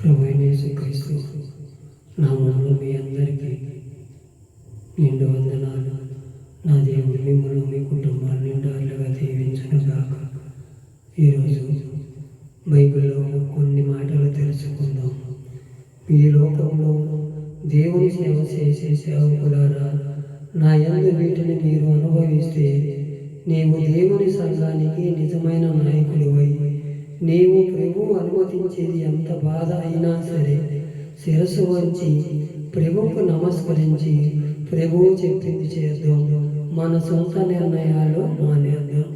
ప్రభువైన యేసుక్రీస్తు నామములో మీ అందరికీ నిండు వందనాలు. నా దేవుడు మిమ్మల్ని మీ కుటుంబాన్ని నిండాలుగా దీవించునుగాక. ఈరోజు బైబిల్లో కొన్ని మాటలు తెలుసుకుందాం. ఈ లోకంలో దేవుని సేవ చేసే సేవకులారా, నా యందు వీటిని మీరు అనుభవిస్తే నీవు దేవుని సంఘానికి నిజమైన నాయకుడివై నీవు ప్రభువు అనుమతించేది ఎంత బాధ అయినా సరే శిరస్సు వంచి ప్రభువుకు నమస్కరించి ప్రభువు చెప్పింది చేద్దాం. మన సొంత నిర్ణయాలు మానేద్దాం.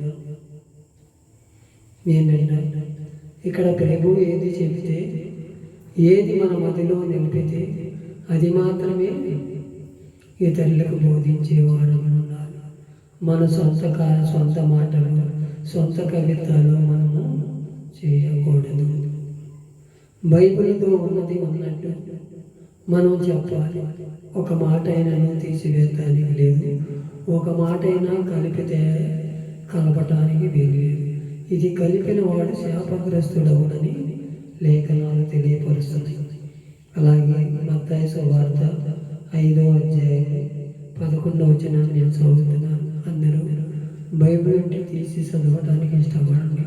ఏంటంటే ఇక్కడ ప్రభువు ఏది చెబితే, ఏది మన మదిలో నిలిపితే అది మాత్రమే ఇతరులకు బోధించేవాడు ఉండాలి. మన సొంత మాటలు, సొంత కవిత్వాలు మనము చేయకూడదు. బైబిల్తో ఉన్నది ఉన్నట్టు మనం చెప్పాలి. ఒక మాట అయినా తీసివేయటానికి లేదు, ఒక మాట అయినా కలిపితే కలపటానికి వీల్లేదు. ఇది కలిపిన వాడు శాపగ్రస్తుడవునని లేఖనాలు తెలియపరుస్తున్నాయి. అలాగే మత్తయి సువార్త 5వ అధ్యాయం 11వ వచనాన్ని నేను చదువుతున్నాను. అందరూ బైబిల్ అంటే తీసి చదవడానికి ఇష్టపడండి.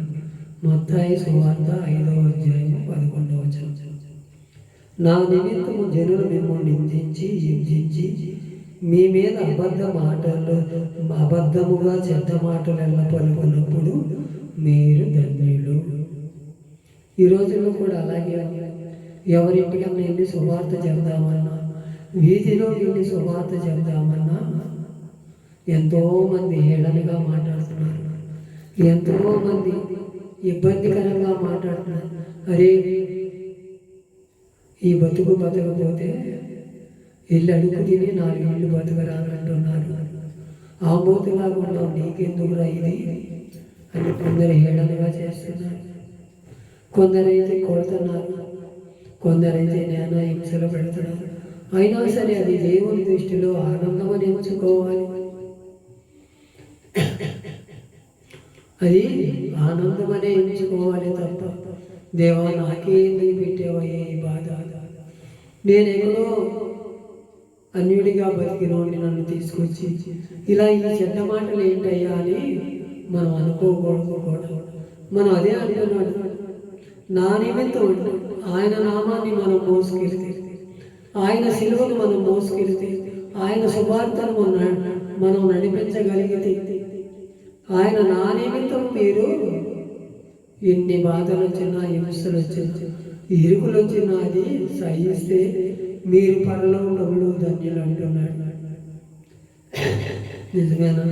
మత్తయి సువార్త 5వ అధ్యాయం 11వ వచనం. నా నిమిత్తము జనులు మిమ్మల్ని నిందించి హింసించి మీ మీద అబద్ధముగా చెడ్డ మాటలు ఎలా పలుకున్నప్పుడు మీరు ధన్యులు. ఈ రోజుల్లో కూడా అలాగే ఎవరింటికన్నా వెళ్ళి సువార్త చెప్దామన్నా, వీధిలో వెళ్ళి సువార్త చెప్దామన్నా ఎంతోమంది హేళనగా మాట్లాడుతున్నారు, ఎంతోమంది ఇబ్బందికరంగా మాట్లాడుతున్నారు. అరే, ఈ బతకపోతే ఇల్లు అడుగు తిని 4 ఇళ్ళు బతకరాలంటున్నారు. ఆ బోతులాగా ఉన్నావు, నీకెందుకురా ఇది అని కొందరు హేళనగా చేస్తున్నారు. కొందరైతే కొడుతున్నారు, కొందరైతే నేనా హింసలు పెడుతున్నారు. అయినా సరే అది దేవుని దృష్టిలో ఆనందం అని ఎంచుకోవాలి. అది ఆనందమనే ఎంచుకోవాలి తప్ప దేవా నాకే ఎందుకు పెట్టావయ్యే ఈ బాధ, నేను ఎక్కడో అన్యుడిగా బతికినోడిని నన్ను తీసుకొచ్చి ఇలా ఈ చెడ్డ మాటలు ఏంటయ్యా అని మనం అనుకోకూడదు. మనం అదే అంటున్నాడు, నా నిమిత్తం ఆయన నామాన్ని మనం మోసుకెళ్తే, ఆయన శిలువను మనం మోసుకెళ్తే, ఆయన సువార్తను మనం నడిపించగలిగితే, ఆయన నా నిమిత్తం మీరు ఎన్ని బాధలు వచ్చినా, హింసలు వచ్చినా, ఇరుకులు వచ్చినా అది సహిస్తే మీరు పరలోకంలో ధన్యులు అంటున్నాడు. నిజమేనా?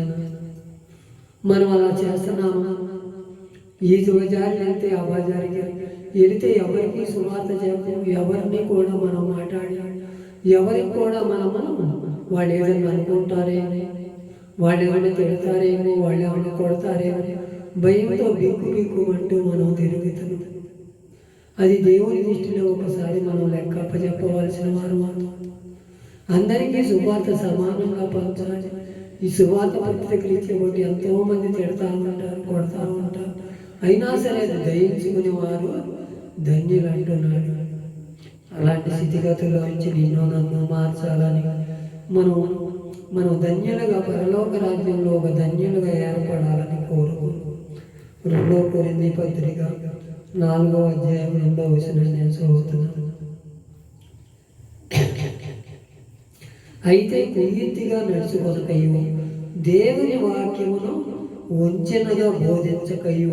మనం అలా చేస్తున్నామా? ఈ బజార్కి వెళ్తే ఆ బజార్కి వెళితే ఎవరికి సువార్త చెప్పు, ఎవరిని కూడా మనం మాట్లాడి, ఎవరికి కూడా మనము వాళ్ళు ఏదైనా అనుకుంటారేమో, వాళ్ళు ఏమైనా తిడతారేమో, వాళ్ళు ఏమైనా కొడతారేమో భయంతో బిక్కు అంటూ మనం తిరుగుతున్నాం. అది దేవుని దృష్టిలో ఒకసారి మనం లెక్క అప్పచెప్పవలసిన వారు. అందరికీ సువార్త సమానంగా పంచాలి. ఈ సువార్త పత్రికలు ఇచ్చేవాటి ఎంతోమంది తిడతా ఉంటారు, కొడతా ఉంటారు. అయినా సరే అది దయించుకునే వారు ధన్యులు అంటున్నాడు. అలాంటి స్థితిగతుల్లో నుంచి నిన్ను నన్ను మార్చాలని మనం ధన్యులుగా పరలోక రాజ్యంలో ఒక ధన్యులుగా ఏర్పడాలని కోరుకుంటున్నాం. 2వ కొరింథీ పత్రిక 4వ అధ్యాయం 2వ వచనం నేను చదువుతున్నాను. అయితే కుయ్యెత్తిగా నడుచుకొనకయు దేవుని వాక్యమును వంచనగా బోధించకయు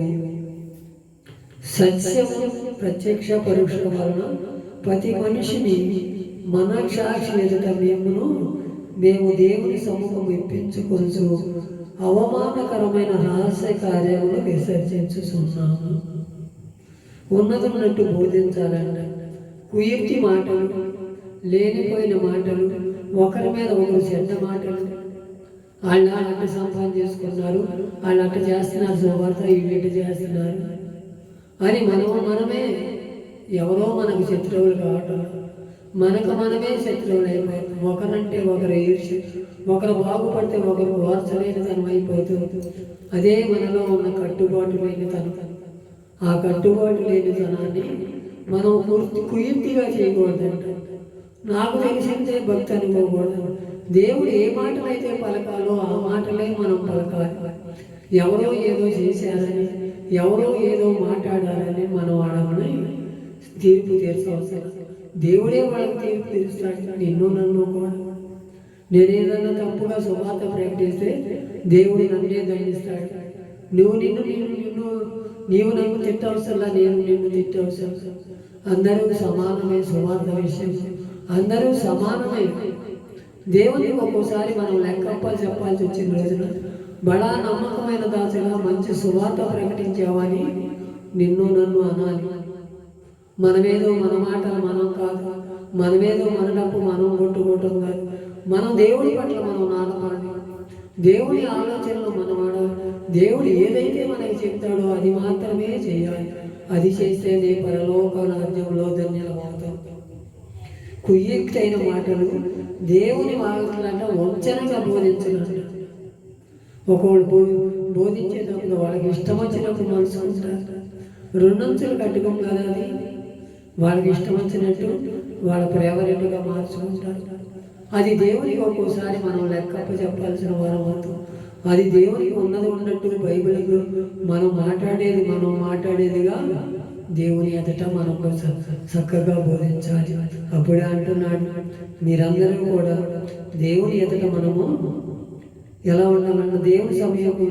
సత్యము ప్రత్యక్ష పరీక్షల వలన ప్రతి మనిషిని మనసాక్షి ఎదుట మేము దేవుని సముఖం ఇప్పించుకొంచు అవమానకరమైన రహస్య కార్యములు విసర్జించుతున్నాము. ఉన్నతున్నట్టు బోధించాలంట. కుయుక్తి మాటలు, లేనిపోయిన మాటలు, ఒకరి మీద ఒకరు చెడ్డ మాటలు, వాళ్ళు అట్ట సంపాదన చేసుకున్నారు, వాళ్ళు అట్ట చేస్తున్నారు, సువార్త వీళ్ళు చేస్తున్నారు అని మనమే ఎవరో మనకు శత్రువులు కావటం, మనమే శత్రువులు అయిపోతాం. ఒకరంటే ఒకరు ఈర్ష్య, ఒకరు బాగుపడితే ఒకరు ఓర్చలేని తనం అయిపోతుంది. అదే మనలో ఉన్న కట్టుబాటు లేని తనం. ఆ కట్టుబాటు లేని తనాన్ని మనం కుయుక్తిగా చేయకూడదంట. నాకు తెలిసిందే భక్తి అనుకోకూడదు. దేవుడు ఏ మాటలైతే పలకాలో ఆ మాటలే మనం పలకాలి. ఎవరో ఏదో చేశారని, ఎవరో ఏదో మాట్లాడారని మనం వాళ్ళని తీర్పు తీర్చవసరం. దేవుడే వాళ్ళకి తీర్పు తీరుస్తాడు, నిన్ను నన్ను కూడా. నేను ఏదన్నా తప్పుగా సువార్త ప్రకటిస్తే దేవుడు నన్నే దండిస్తాడు. నీవు నన్ను తిట్టవసరంలా, నేను నిన్ను తిట్టవసరం. అందరూ సమానమే. సువార్త విషయం అందరూ సమానమే. దేవునికి ఒక్కోసారి మనం లెక్కప్పలు చెప్పాల్సి వచ్చిన రోజున బడా నమ్మకమైన దాసుగా మంచి సువార్త ప్రకటించావని నిన్ను నన్ను అనాలి. మనమేదో మన మాటలు మనం కాదు, మనమేదో మన డప్పు మనం కొట్టుకోవటం కాదు. మనం దేవుడి పట్ల మనం నాటమాడాలి, దేవుడి ఆలోచనలు మనం ఆడాలి. దేవుడు ఏదైతే మనకి చెప్తాడో అది మాత్రమే చేయాలి. అది చేస్తేనే పరలోక రాజ్యంలో ధన్యులమవుతాం. కుయ్యెక్తైన మాటలు దేవుని మాటలంట వంచనగా బోధించాలంట. ఒకళ్ళు బోధించేటప్పుడు వాళ్ళకి ఇష్టం వచ్చినప్పుడు మనసుకుంటారు. రెండంచులు కట్టుకోం కదా, అది వాళ్ళకి ఇష్టం వచ్చినట్టు వాళ్ళ ఫేవరెట్గా మార్చుకుంటారు. అది దేవునికి ఒక్కోసారి మనం లెక్కప్ప చెప్పాల్సిన వారం అవుతాం. అది దేవునికి ఉన్నది ఉన్నట్టు బైబిల్కు మనం మాట్లాడేదిగా దేవుని ఎదుట మనం చక్కగా బోధించాలి. అప్పుడే అంటున్నాడు, మీరందరూ కూడా దేవుని ఎదుట మనము ఎలా ఉండాలన్న దేవుని సమయము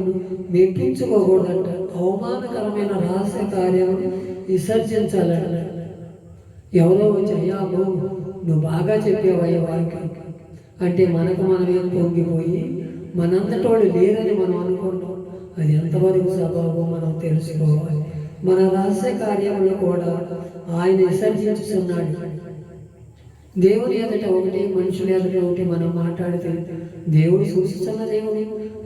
మెప్పించుకోకూడదంట. అవమానకరమైన రహస్య కార్యం విసర్జించాలంట. ఎవరో వచ్చి అయ్యా నువ్వు బాగా చెప్పేవయ్యా వాక్యం అంటే మనకు మనమే పొంగిపోయి మనంతటోళ్ళు లేరని మనం అనుకుంటాం. అది ఎంతవరకు స్వభావం మనం తెలుసుకోవాలి. మన రహస్య కార్యములు కూడా ఆయన విసర్జించుతున్నాడు. దేవుని ఎదుట ఒకటి, మనుషుల ఎదుట ఒకటి మనం మాట్లాడితే దేవుడు సూచిస్తున్న దేవుడు,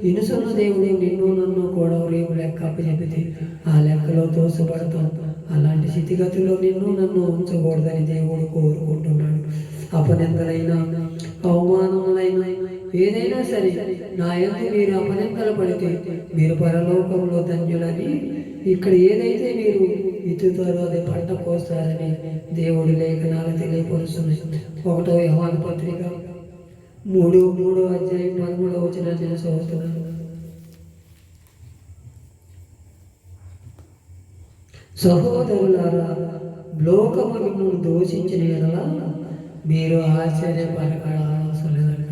ఇనుసున్న దేవుడు నిన్ను నన్ను కూడా రేపు లెక్క అప్పచెప్పితే ఆ లెక్కలో తోసపడతాం. అలాంటి స్థితిగతిలో నిన్ను నన్ను ఉంచకూడదని దేవుడు కోరుకుంటున్నాడు. అపనిందలైనా అవమానములైనా ఏదైనా సరే నా యందు మీరు అపనిందలు పడితే మీరు పరలోకంలో ధన్యులని, ఇక్కడ ఏదైతే మీరు ఇతుతారో అది పంట కోస్తారని దేవుడి లేఖనాలు తెలియపరుస్తున్నాయి. 1వ యోహాను పత్రిక 3వ అధ్యాయం 13వ వచనం నేను చదువుతున్నాను. సహోదరులారా, లోకము మిమ్మల్ని దూషించిన యెడల మీరు ఆశ్చర్యపడకవలసిన లేదంట.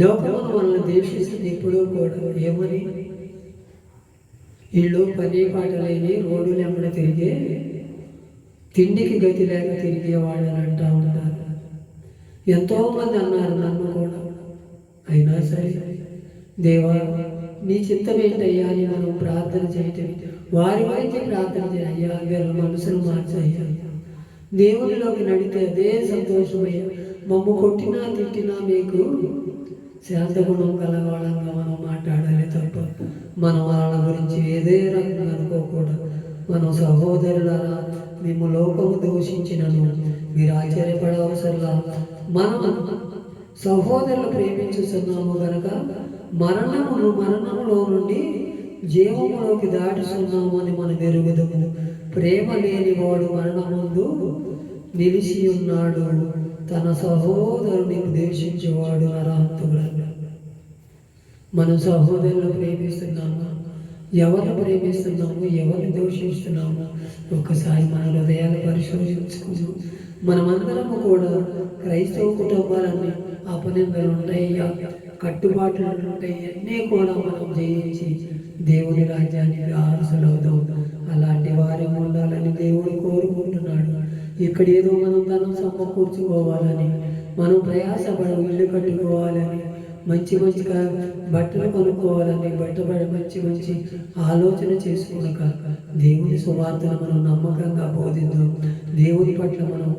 లోకమును మనల్ని ద్వేషిస్తుంది ఎప్పుడూ కూడా. ఏమని? వీళ్ళు పని పాట లేని రోడ్డులు ఎమ్మడ తిరిగే, తిండికి గతి లేక తిరిగేవాళ్ళు అని అంటూ ఉంటారు. ఎంతోమంది అన్నారు నన్ను కూడా. అయినా సరే దేవా నీ చిత్తం ఏంటయ్యా అని మనం ప్రార్థన చేయటం, వారి వారికి ప్రార్థన చేయ్యా, వీళ్ళ మనసును మార్చయ్యా. దేవునిలోకి నడితే అదే సంతోషమయ్యా. మమ్మ కొట్టినా తిట్టినా మీకు శాంతగుణం కలవాళ్ళంగా మనం మాట్లాడాలి తప్ప మనం వాళ్ళ గురించి ఏదే రకంగా అనుకోకూడదు. మనం సహోదరులారా, మేము లోకము దూషించినను మీరు ఆశ్చర్యపడవసరంలా. మనం సహోదరులు ప్రేమించుతున్నాము కనుక మరణములో నుండి జీవములోకి దాటుతున్నాము అని మనం ఎరుగుదము. ప్రేమ లేనివాడు మరణముందు నిలిచి ఉన్నాడు, తన సహోదరుని ద్వేషించేవాడు నరహంతకుడు. మనం సహోదరులు ప్రేమిస్తున్నాము, ఎవరిని ప్రేమిస్తున్నాము, ఎవరిని దూషిస్తున్నాము ఒక్కసారి మన హృదయాలు పరిశోధించుకుందాం. మనమందరము కూడా క్రైస్తవ కుటుంబాలన్నీ అపనిందలు ఉంటాయి, కట్టుబాట్లు ఉంటాయి, అన్నీ కూడా మనం జయించి దేవుని రాజ్యానికి వారసులవుదాం. అలాంటి వారి ఉండాలని దేవుడు కోరుకుంటున్నాడు. ఇక్కడ ఏదో మనం ధనం సమకూర్చుకోవాలని, మనం ప్రయాసపడ ఇల్లు కట్టుకోవాలని, మంచి బట్టలు కొనుక్కోవాలని, మంచి ఆలోచన చేసుకున్నాక దేవుని సువార్తను మనం నమ్మకంగా బోధిద్దాం. దేవుని పట్ల మనం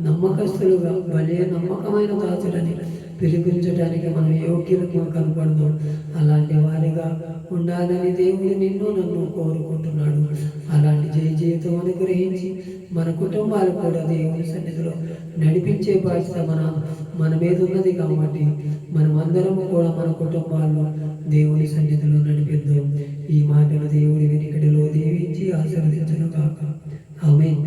నమ్మకస్తులుగా భలే నమ్మకమైన దాసులని పిలిపించడానికి మనం యోగ్యులకు కనపడదాం. అలాంటి వారిగా ఉండాలని దేవుడు నిన్ను నన్ను కోరుకుంటున్నాడు. అలాంటి జీవితం అనుగ్రహించి మన కుటుంబాలు కూడా దేవుని సన్నిధిలో నడిపించే బాధ్యత మన మీద ఉన్నది కాబట్టి మనమందరము కూడా మన కుటుంబాల్లో దేవుని సన్నిధిలో నడిపిద్దాం. ఈ మాటలు దేవుడి వెనుకడిలో దీవించి ఆశీర్వదించును గాక. ఆమేన్.